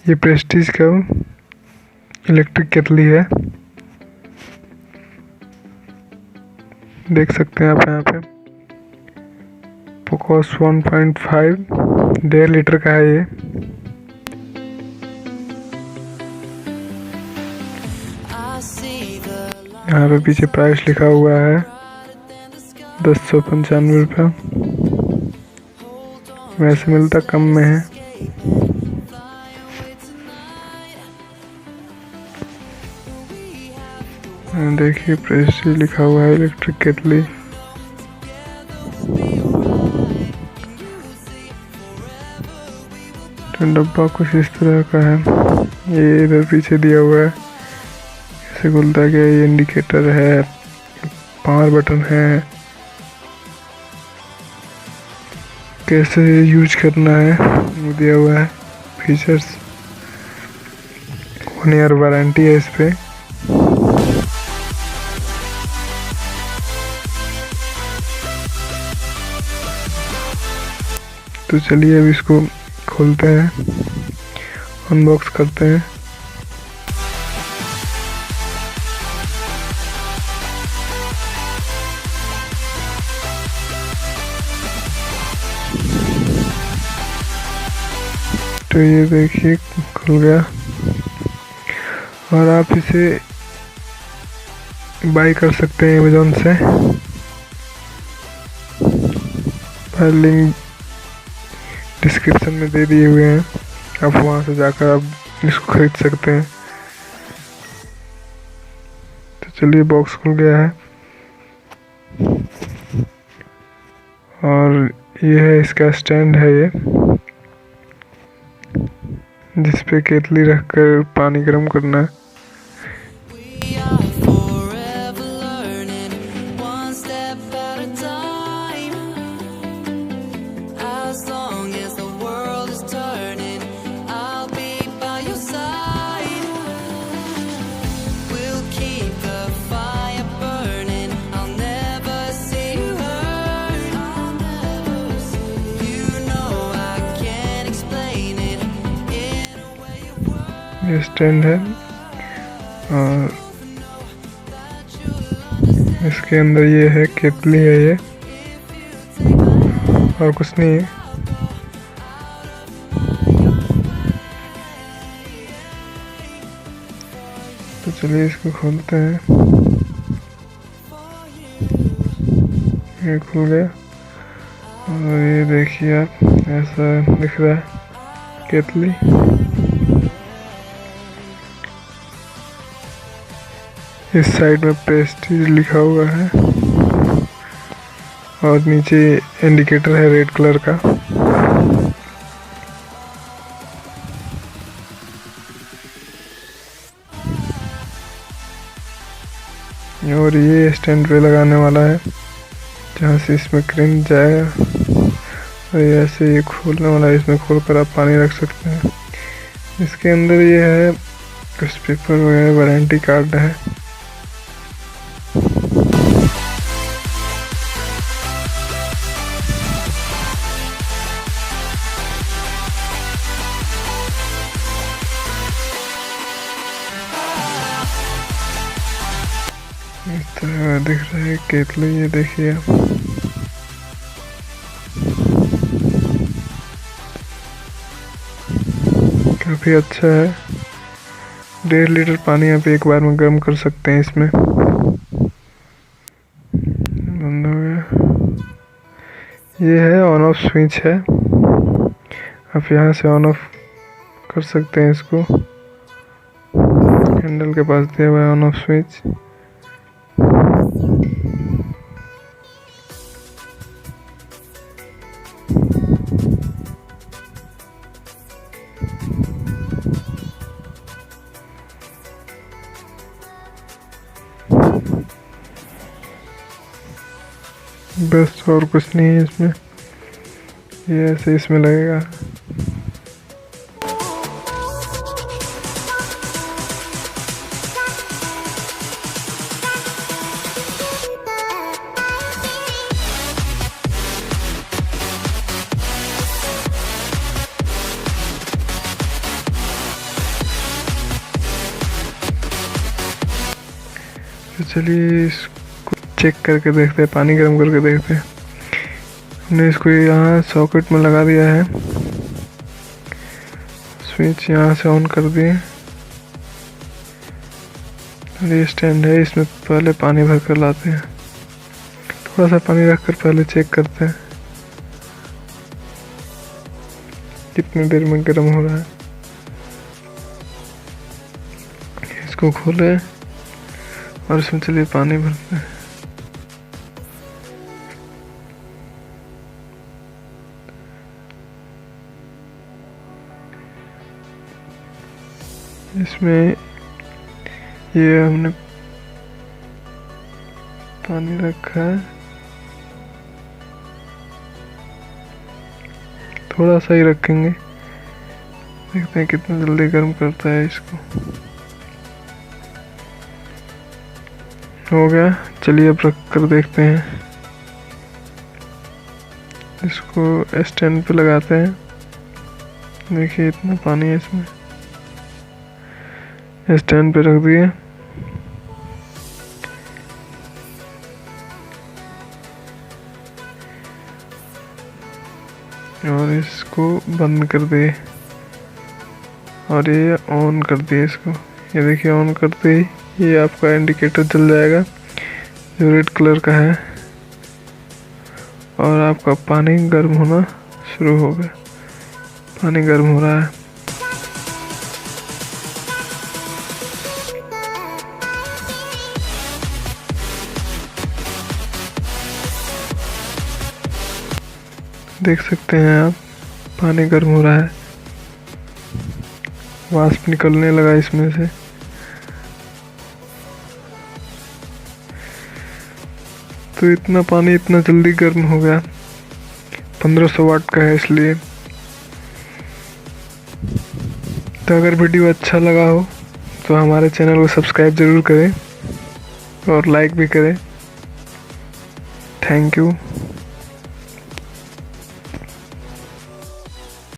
ये प्रेस्टीज का इलेक्ट्रिक केतली है, देख सकते हैं आप यहाँ पे। PKOSS 1.5 1.5 लीटर का है ये। यहाँ पे पीछे प्राइस लिखा हुआ है 1095 रुपये। वैसे मिलता कम में है। देखिए प्रेस्टीज लिखा हुआ है इलेक्ट्रिक केतली। तो डब्बा कुछ इस तरह का है। ये इधर पीछे दिया हुआ है कैसे खुलता गया। ये इंडिकेटर है, पावर बटन है, कैसे यूज करना है वो दिया हुआ है। फीचर्स 1 ईयर वारंटी है इस पे। तो चलिए अब इसको खोलते हैं, अनबॉक्स करते हैं। तो ये देखिए खुल गया और आप इसे बाय कर सकते हैं अमेज़न से। लिंक डिस्क्रिप्शन में दे दिए हुए हैं, आप वहां से जाकर आप इसको खरीद सकते हैं। तो चलिए बॉक्स खुल गया है और ये है इसका स्टैंड है ये, जिस पे केतली रखकर पानी गर्म करना है। ये स्टैंड है और इसके अंदर ये है केतली है ये, और कुछ नहीं है। तो चलिए इसको खोलते हैं। ये खुल गया और ये देखिए आप, ऐसा दिख रहा है केतली। इस साइड में प्रेस्टीज लिखा हुआ है और नीचे इंडिकेटर है रेड कलर का। और ये स्टैंड पे लगाने वाला है जहाँ से इसमें करंट जाएगा, और ये ऐसे ये खोलने वाला है। इसमें खोलकर आप पानी रख सकते हैं। इसके अंदर ये है कुछ पेपर वगैरह, वारंटी कार्ड है। इस तरह दिख रहा है केतली, ये देखिए आप। काफी अच्छा है। 1.5 लीटर पानी आप एक बार में गर्म कर सकते हैं इसमें। बंद हो गया। ये है ऑन ऑफ स्विच है, आप यहाँ से ऑन ऑफ कर सकते हैं इसको। हैंडल के पास दिया हुआ है ऑन ऑफ स्विच। बस और कुछ नहीं है इसमें, ये ऐसे इसमें लगेगा। तो चलिए इसको चेक करके देखते हैं, पानी गर्म करके देखते हैं। हमने इसको यहाँ सॉकेट में लगा दिया है, स्विच यहाँ से ऑन कर दिए। ये स्टैंड है, इसमें पहले पानी भर कर लाते हैं। थोड़ा सा पानी रख कर पहले चेक करते हैं कितनी देर में गर्म हो रहा है। इसको खोले और इसमें चलिए पानी भरते हैं। इसमें ये हमने पानी रखा है, थोड़ा सा ही रखेंगे, देखते हैं कितना जल्दी गर्म करता है इसको। हो गया, चलिए अब रख कर देखते हैं। इसको स्टैंड पे लगाते हैं। देखिए इतना पानी है इसमें, स्टैंड पे रख दिए। और इसको बंद कर दिए और ये ऑन कर दिए इसको। ये देखिए ऑन करते ही ये आपका इंडिकेटर जल जाएगा जो रेड कलर का है और आपका पानी गर्म होना शुरू हो गया। पानी गर्म हो रहा है। देख सकते हैं आप, पानी गर्म हो रहा है, वाष्प निकलने लगा इसमें से। तो इतना पानी इतना जल्दी गर्म हो गया, 1500 वाट का है इसलिए। तो अगर वीडियो अच्छा लगा हो तो हमारे चैनल को सब्सक्राइब ज़रूर करें और लाइक भी करें। Thank you.